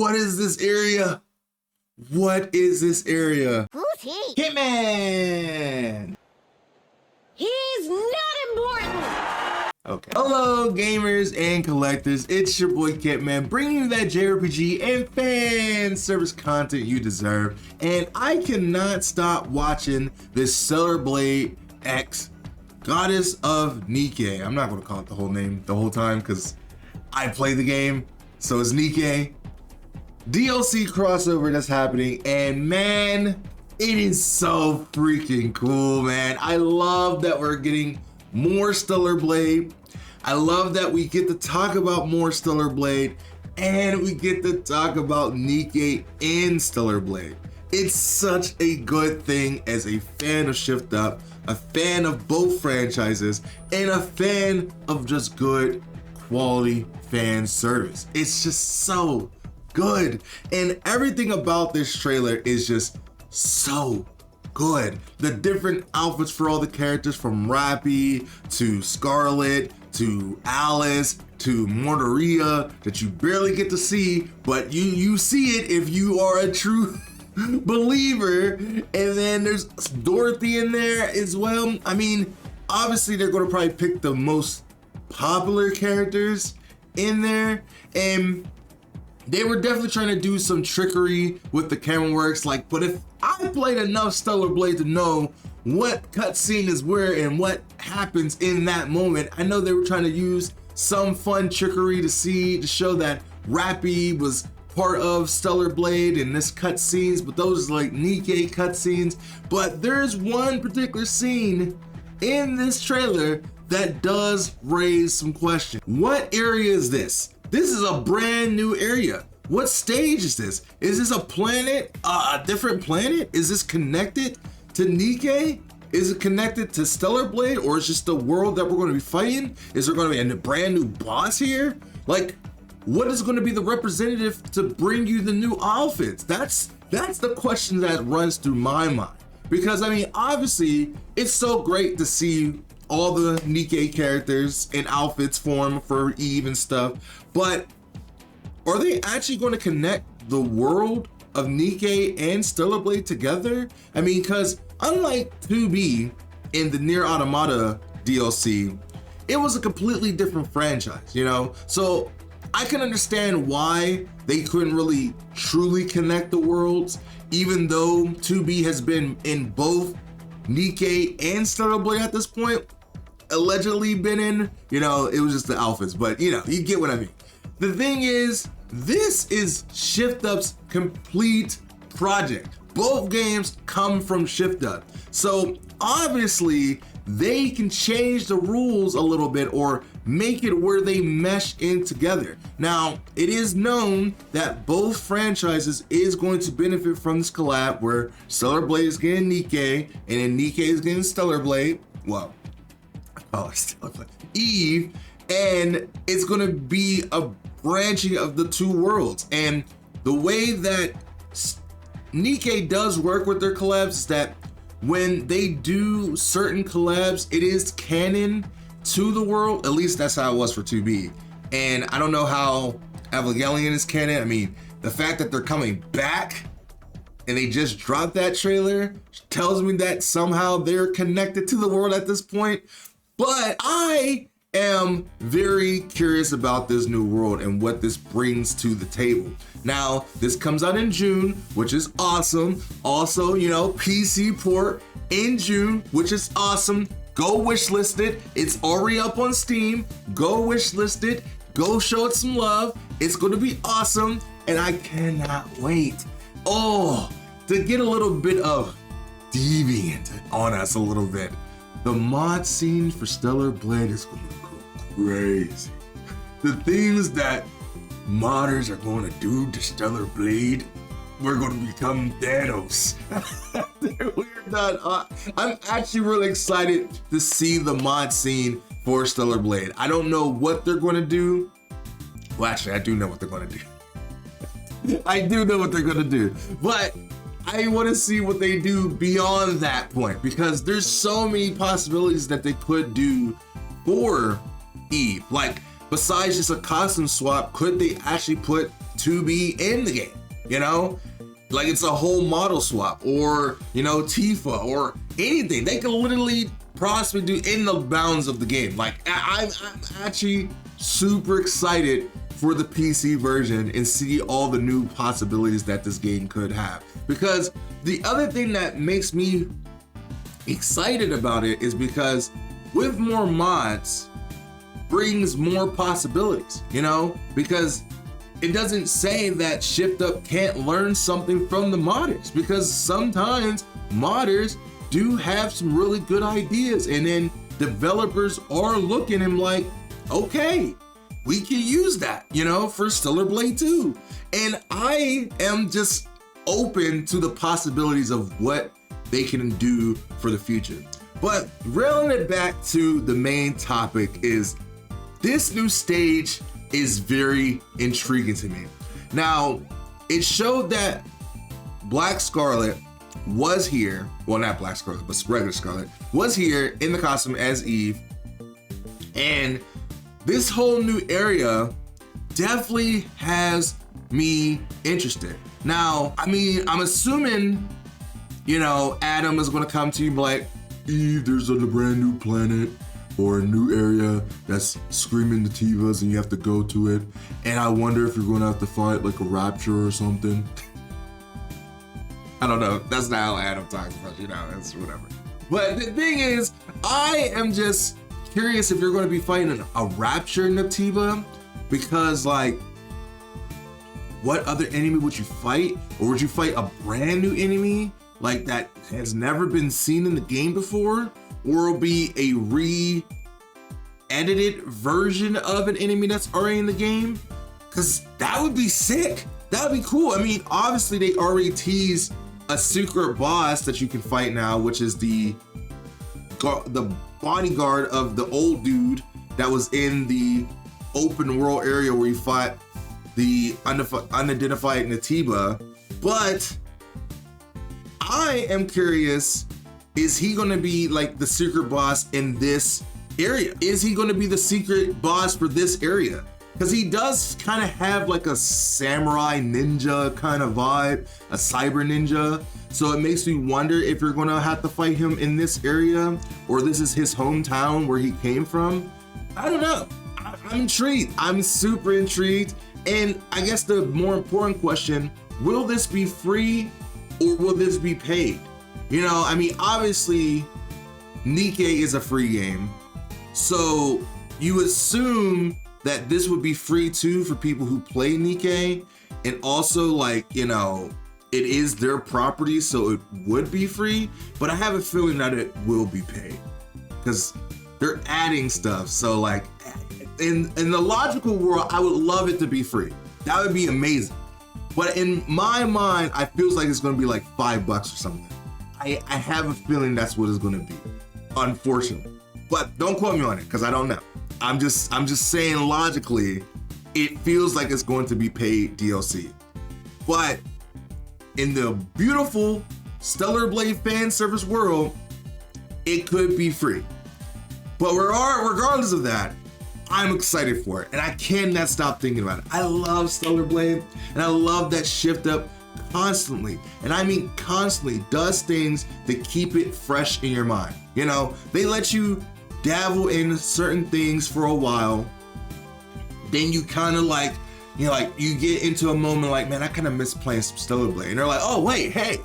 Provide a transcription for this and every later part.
What is this area? What is this area? Who's he? Hitman! He's not important! Okay. Hello, gamers and collectors. It's your boy Kentman, bringing you that JRPG and fan service content you deserve. And I cannot stop watching this Stellar Blade X Goddess of Nikke. I'm not going to call it the whole name the whole time because I play the game, so it's Nikke. DLC crossover that's happening, and man, it is so freaking cool, man. I love that we're getting more Stellar Blade. I love that we get to talk about more Stellar Blade, and we get to talk about Nikke in Stellar Blade. It's such a good thing as a fan of Shift Up, a fan of both franchises, and a fan of just good quality fan service. It's just so good, and everything about this trailer is just so good. The different outfits for all the characters, from Rappy to Scarlet to Alice to Mortaria, that you barely get to see, but you see it if you are a true believer. And then there's Dorothy in there as well. I mean, obviously they're going to probably pick the most popular characters in there, and they were definitely trying to do some trickery with the camera works. Like, but if I played enough Stellar Blade to know what cutscene is where and what happens in that moment, I know they were trying to use some fun trickery to show that Rappy was part of Stellar Blade in this cutscenes, but those are like Nikke cutscenes. But there's one particular scene in this trailer that does raise some questions. What area is this? This is a brand new area. What stage is this? Is this a planet, a different planet? Is this connected to Nikke? Is it connected to Stellar Blade, or is it just the world that we're going to be fighting? Is there going to be a brand new boss here? Like, what is going to be the representative to bring you the new outfits? That's the question that runs through my mind. Because I mean, obviously, it's so great to see all the Nikke characters in outfits form for Eve and stuff, but are they actually going to connect the world of Nikke and Stellar Blade together? I mean, because unlike 2B in the Nier Automata DLC, it was a completely different franchise, you know? So I can understand why they couldn't really truly connect the worlds, even though 2B has been in both Nikke and Stellar Blade at this point, allegedly been in, you know, it was just the outfits, but you know, you get what I mean. The thing is, this is Shift Up's complete project. Both games come from Shift Up. So obviously they can change the rules a little bit or make it where they mesh in together. Now, it is known that both franchises is going to benefit from this collab where Stellar Blade is getting Nikke and then Nikke is getting Stellar Blade. Well, Stellar Blade. Eve, and it's gonna be a branching of the two worlds. And the way that Nikke does work with their collabs is that when they do certain collabs, it is canon to the world. At least that's how it was for 2B. And I don't know how Evangelion is canon. I mean, the fact that they're coming back and they just dropped that trailer tells me that somehow they're connected to the world at this point. But I am very curious about this new world and what this brings to the table. Now, this comes out in June, which is awesome. Also, you know, PC port in June, which is awesome. Go wishlist it. It's already up on Steam. Go wishlist it. Go show it some love. It's going to be awesome, and I cannot wait. Oh, to get a little bit of deviant on us a little bit. The mod scene for Stellar Blade is going to go crazy. The things that modders are going to do to Stellar Blade, we're going to become Thanos. We're done. I'm actually really excited to see the mod scene for Stellar Blade. I don't know what they're going to do. Well, actually, I do know what they're going to do. I do know what they're going to do, but I want to see what they do beyond that point, because there's so many possibilities that they could do for Eve. Like, besides just a costume swap, could they actually put 2B in the game, you know? Like it's a whole model swap, or, you know, Tifa, or anything. They can literally possibly do in the bounds of the game. Like I'm actually super excited for the PC version and see all the new possibilities that this game could have. Because the other thing that makes me excited about it is because with more mods brings more possibilities, you know? Because it doesn't say that Shift Up can't learn something from the modders, because sometimes modders do have some really good ideas, and then developers are looking and like, okay, we can use that, you know, for Stellar Blade 2. And I am just open to the possibilities of what they can do for the future. But railing it back to the main topic is this new stage is very intriguing to me. Now, it showed that Black Scarlet was here, well, not Black Scarlet, but regular Scarlet was here in the costume as Eve. And this whole new area definitely has me interested. Now, I mean, I'm assuming, you know, Adam is gonna come to you and be like, Eve, there's a brand new planet or a new area that's screaming the Tivas and you have to go to it. And I wonder if you're gonna have to fight like a rapture or something. I don't know, that's not how Adam talks about, you know, that's whatever. But the thing is, I am just curious if you're gonna be fighting a rapture Noctiva, because like, what other enemy would you fight? Or would you fight a brand new enemy like that has never been seen in the game before? Or it'll be a re-edited version of an enemy that's already in the game? Because that would be sick. That would be cool. I mean, obviously they already teased a secret boss that you can fight now, which is the bodyguard of the old dude that was in the open world area where you fought the unidentified Natiba. But I am curious, is he gonna be like the secret boss in this area? Is he gonna be the secret boss for this area? Because he does kind of have like a samurai ninja kind of vibe, a cyber ninja. So it makes me wonder if you're gonna have to fight him in this area, or this is his hometown where he came from. I don't know. I'm intrigued. I'm super intrigued. And I guess the more important question, will this be free or will this be paid? You know, I mean, obviously Nikke is a free game. So you assume that this would be free too for people who play Nikke, and also like, you know, it is their property, so it would be free, but I have a feeling that it will be paid because they're adding stuff. So like in the logical world, I would love it to be free. That would be amazing. But in my mind, I feels like it's gonna be like $5 or something. I have a feeling that's what it's gonna be, unfortunately. But don't quote me on it, because I don't know. I'm just saying logically, it feels like it's going to be paid DLC. But in the beautiful Stellar Blade fan service world, it could be free. But regardless of that, I'm excited for it, and I cannot stop thinking about it. I love Stellar Blade, and I love that Shift Up constantly, and I mean constantly, does things to keep it fresh in your mind. You know, they let you dabble in certain things for a while, then you kind of like, you know, like you get into a moment like, man, I kind of miss playing some Stellar Blade, and they're like, oh wait, hey,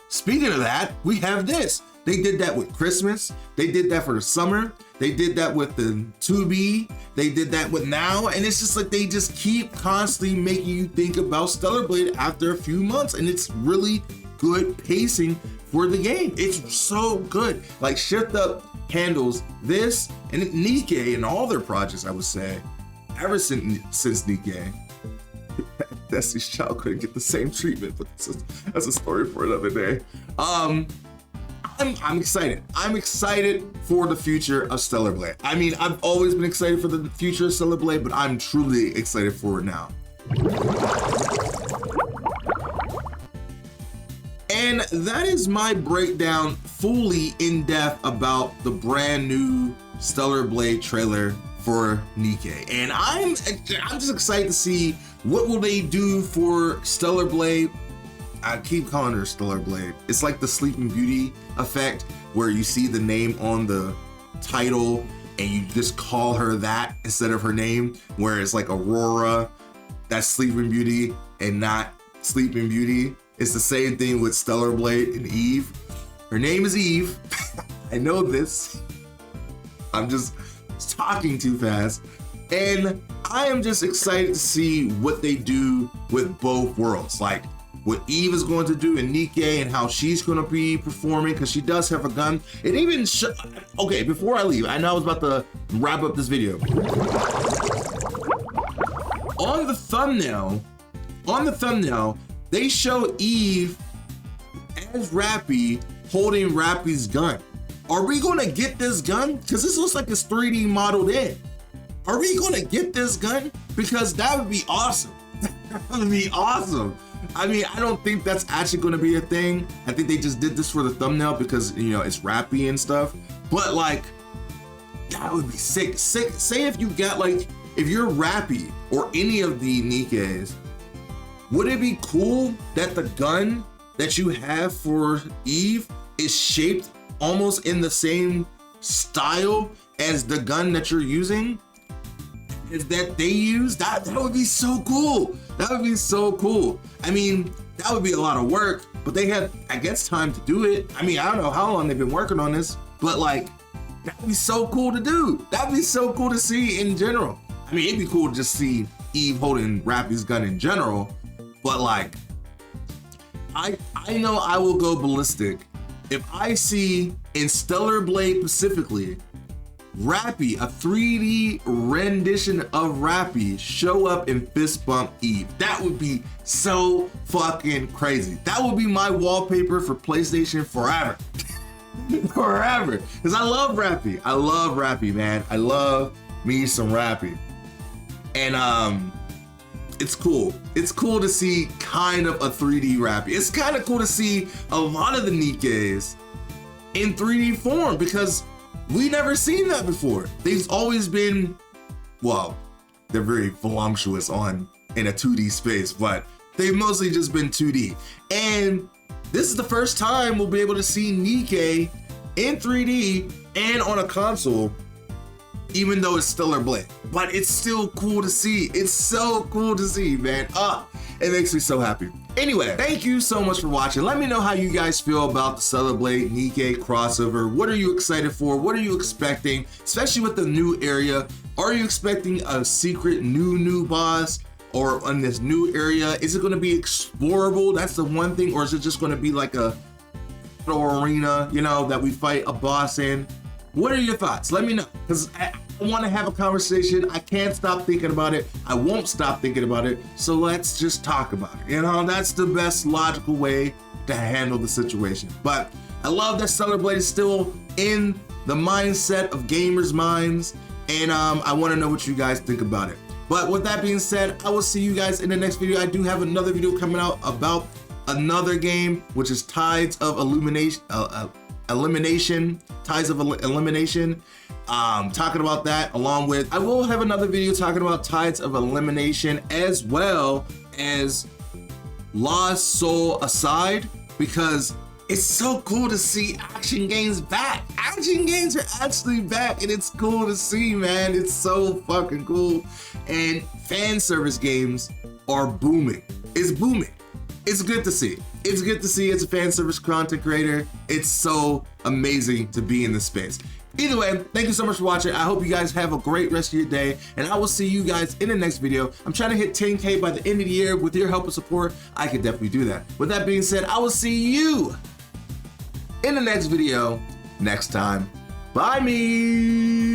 speaking of that, we have this. They did that with Christmas, they did that for the summer, they did that with the 2B, they did that with now, and it's just like they just keep constantly making you think about Stellar Blade after a few months, and it's really good pacing for the game. It's so good. Like Shift Up handles this and Nikke and all their projects, I would say, ever since Nikke. Destiny's Child couldn't get the same treatment, but that's a story for another day. I'm excited. I'm excited for the future of Stellar Blade. I mean, I've always been excited for the future of Stellar Blade, but I'm truly excited for it now. And that is my breakdown, fully in depth, about the brand new Stellar Blade trailer for Nikke. And I'm just excited to see What will they do for Stellar Blade? I keep calling her Stellar Blade. It's like the Sleeping Beauty effect where you see the name on the title and you just call her that instead of her name, where it's like Aurora, that's Sleeping Beauty and not Sleeping Beauty. It's the same thing with Stellar Blade and Eve. Her name is Eve. I know this. I'm just talking too fast. And I am just excited to see what they do with both worlds. Like what Eve is going to do in Nikke and how she's going to be performing, because she does have a gun. It even okay, before I leave, I know I was about to wrap up this video. On the thumbnail, they show Eve as Rappy holding Rappy's gun. Are we gonna get this gun? Because this looks like it's 3D modeled in. Are we gonna get this gun? Because that would be awesome. That would be awesome. I mean, I don't think that's actually gonna be a thing. I think they just did this for the thumbnail because, you know, it's Rappy and stuff. But like, that would be sick. Say if you got like, if you're Rappy or any of the Nikkes, would it be cool that the gun that you have for Eve is shaped almost in the same style as the gun that you're using? Is that they use? That would be so cool. That would be so cool. I mean, that would be a lot of work, but they had, I guess, time to do it. I mean, I don't know how long they've been working on this, but like, that'd be so cool to do. That'd be so cool to see in general. I mean, it'd be cool to just see Eve holding Rappy's gun in general, but like, I know I will go ballistic if I see in Stellar Blade specifically, Rappy, a 3D rendition of Rappy show up in Fist Bump Eve. That would be so fucking crazy. That would be my wallpaper for PlayStation forever. Forever. Because I love Rappy. I love Rappy, man. I love me some Rappy. And it's cool. It's cool to see kind of a 3D Rappy. It's kind of cool to see a lot of the Nikkes in 3D form because we never seen that before. They've always been, well, they're very voluptuous in a 2D space, but they've mostly just been 2D. And this is the first time we'll be able to see Nikke in 3D and on a console, even though it's Stellar Blade. But it's still cool to see. It's so cool to see, man. It makes me so happy. Anyway, thank you so much for watching. Let me know how you guys feel about the Stellar Blade Nikke crossover. What are you excited for? What are you expecting? Especially with the new area. Are you expecting a secret new boss? Or on this new area, is it gonna be explorable? That's the one thing, or is it just gonna be like a arena, you know, that we fight a boss in? What are your thoughts? Let me know, because I want to have a conversation. I can't stop thinking about it. I won't stop thinking about it. So let's just talk about it. You know, that's the best logical way to handle the situation. But I love that Stellar Blade is still in the mindset of gamers' minds, and I want to know what you guys think about it. But with that being said, I will see you guys in the next video. I do have another video coming out about another game, which is Tides of Elimination. Talking about that, along with, I will have another video talking about Tides of Elimination, as well as Lost Soul Aside, because it's so cool to see action games back. Action games are actually back, and it's cool to see, man. It's so fucking cool. And fan service games are booming. It's booming. It's good to see. It's good to see as a fan service content creator. It's so amazing to be in this space. Either way, thank you so much for watching. I hope you guys have a great rest of your day, and I will see you guys in the next video. I'm trying to hit 10K by the end of the year. With your help and support, I could definitely do that. With that being said, I will see you in the next video next time. Bye me.